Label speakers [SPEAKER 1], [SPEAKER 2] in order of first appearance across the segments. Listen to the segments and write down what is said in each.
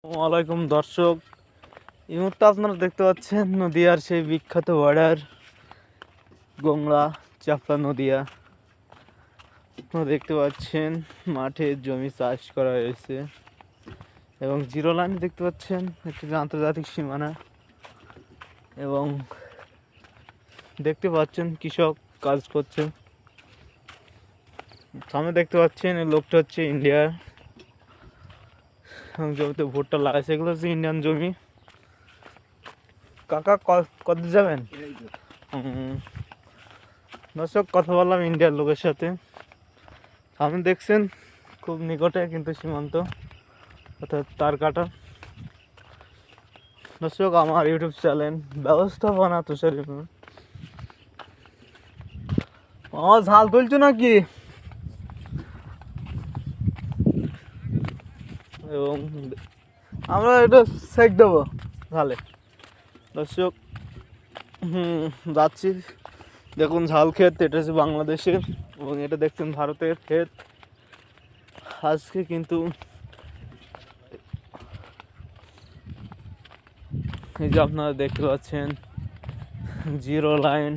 [SPEAKER 1] ওয়ালাইকুম দর্শক, এই মুহূর্তে আপনারা দেখতে পাচ্ছেন নদিয়ার সেই বিখ্যাত বর্ডার গংলা চাপড়া নদিয়া। আপনারা দেখতে পাচ্ছেন মাঠে জমি চাষ করা হয়েছে এবং জিরো লাইন দেখতে পাচ্ছেন একটি আন্তর্জাতিক সীমানা এবং দেখতে পাচ্ছেন কৃষক কাজ করছে। সামনে দেখতে পাচ্ছেন এই লোকটা হচ্ছে ইন্ডিয়ার এবং জমিতে ভুট্টা লাগাইছে, এগুলো হচ্ছে ইন্ডিয়ান জমি। কাকা কত যাবেন? দর্শক, কথা বললাম ইন্ডিয়ার লোকের সাথে। আপনি দেখছেন খুব নিকটে কিন্তু সীমান্ত, অর্থাৎ তার কাটা। দর্শক, আমার ইউটিউব চ্যানেল ব্যবস্থাপনা তুষারি। আমার ঝাল তুলছো নাকি? এবং আমরা এটা সেক দেবো ঝালে। দর্শক, যাচ্ছি। দেখুন ঝাল ক্ষেত, এটা হচ্ছে বাংলাদেশের এবং এটা দেখছেন ভারতের ক্ষেত। আজকে কিন্তু এই যে আপনারা দেখতে পাচ্ছেন জিরো লাইন,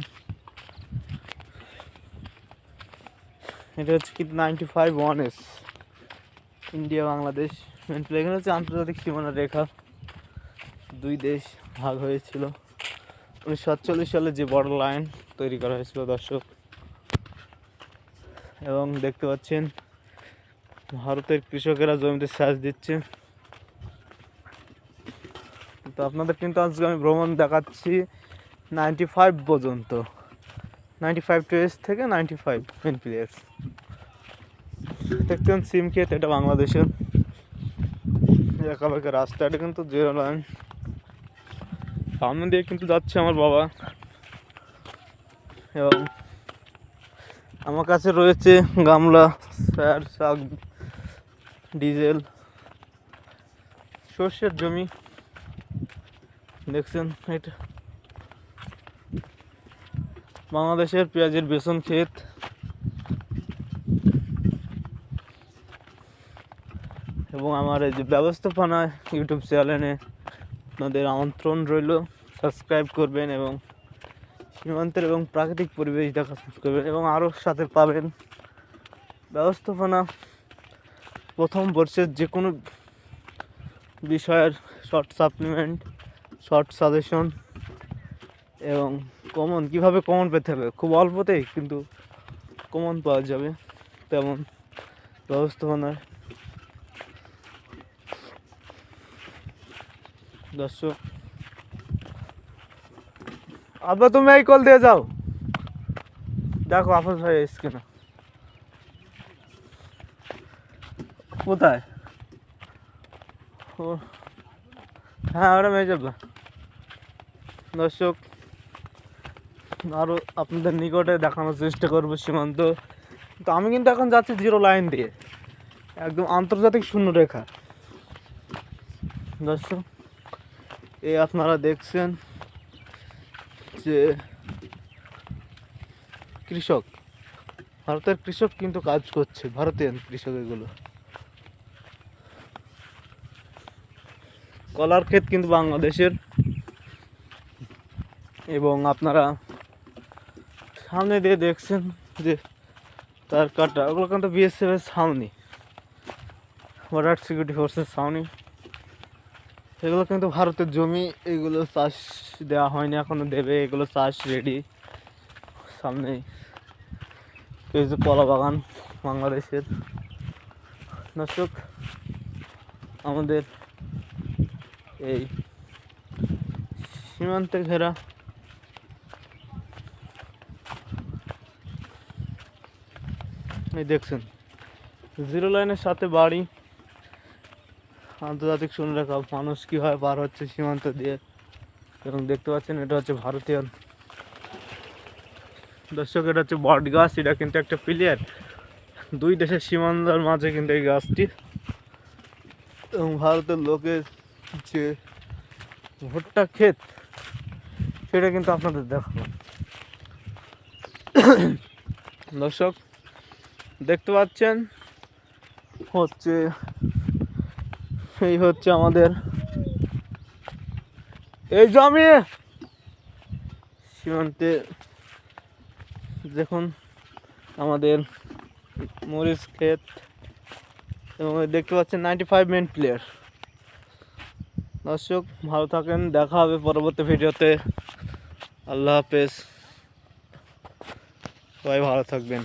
[SPEAKER 1] এটা হচ্ছে কিন্তু 95-1S ইন্ডিয়া বাংলাদেশ। এখানে হচ্ছে আন্তর্জাতিক সীমানা রেখা, দুই দেশ ভাগ হয়েছিল 1947 সালে যে বর্ডার লাইন তৈরি করা হয়েছিল দর্শক। এবং দেখতে পাচ্ছেন ভারতের কৃষকেরা জমিতে সেচ দিচ্ছে। তো আপনাদের কিন্তু আজকে আমি ভ্রমণ দেখাচ্ছি 95 পর্যন্ত, 95 থেকে 95 NPS। দেখতেন সিম ক্ষেত, এটা বাংলাদেশের একাবেকা রাস্তা, এটা কিন্তু জিরো লাইন। সামনে দিয়ে কিন্তু যাচ্ছে আমার বাবা এবং আমার কাছে রয়েছে গামলা, স্যার, শাক, ডিজেল, সর্ষের জমি দেখছেন। এটা বাংলাদেশের পেঁয়াজের বেসন ক্ষেত এবং আমার এই যে ব্যবস্থাপনা ইউটিউব চ্যানেলে আপনাদের আমন্ত্রণ রইল, সাবস্ক্রাইব করবেন এবং সীমান্তের এবং প্রাকৃতিক পরিবেশ দেখা করবেন এবং আরও সাথে পাবেন ব্যবস্থাপনা প্রথম বর্ষের যে কোনো বিষয়ের শর্ট সাপ্লিমেন্ট, শর্ট সাজেশন এবং কমন, কীভাবে কমন পেতে হবে খুব অল্পতেই কিন্তু কমন পাওয়া যাবে তেমন ব্যবস্থাপনার। দর্শক, আবার তুমি এই কল দিয়ে যাও, দেখো আফাজ ভাই এসছে না, কোথায়? ও হ্যাঁ, ওরা মেয়ে যাবে। দর্শক, আরও আপনাদের নিকটে দেখানোর চেষ্টা করবো সীমান্ত। তো আমি কিন্তু এখন যাচ্ছি জিরো লাইন দিয়ে, একদম আন্তর্জাতিক শূন্য রেখা। দর্শক, এই আপনারা দেখছেন যে কৃষক, ভারতের কৃষক কিন্তু কাজ করছে, ভারতীয় কৃষক। এগুলো কলার ক্ষেত কিন্তু বাংলাদেশের এবং আপনারা সামনে দিয়ে দেখছেন যে তার কাটা, ওগুলো কিন্তু BSF এর ছাউনি, বর্ডার সিকিউরিটি ফোর্সের ছাউনি। এগুলো কিন্তু ভারতের জমি, এগুলো চাষ দেওয়া হয়নি, এখনো দেবে। এগুলো চাষ রেডি। সামনেই এই যে কলা বাগান বাংলাদেশের। দর্শক, আমাদের এই সীমান্তে ঘেরা এই দেখছেন জিরো লাইনের সাথে বাড়ি, আন্তর্জাতিক শূন্যরেখা। মানুষ কীভাবে পার হচ্ছে সীমান্ত দিয়ে এবং দেখতে পাচ্ছেন এটা হচ্ছে ভারতীয়। দর্শক, এটা হচ্ছে বট গাছ, এটা কিন্তু একটা প্লেয়ার, দুই দেশের সীমান্তের মাঝে কিন্তু এই গাছটি। এবং ভারতের লোকের যে ভুট্টা ক্ষেত, সেটা কিন্তু আপনাদের দেখাবো। দর্শক, দেখতে পাচ্ছেন হচ্ছে এই হচ্ছে আমাদের এই জমি সীমান্তে দেখুন আমাদের মরিচ ক্ষেত এবং দেখতে পাচ্ছেন 95 মেন প্লেয়ার। দর্শক ভালো থাকেন, দেখা হবে পরবর্তী ভিডিওতে। আল্লাহ হাফেজ, সবাই ভালো থাকবেন।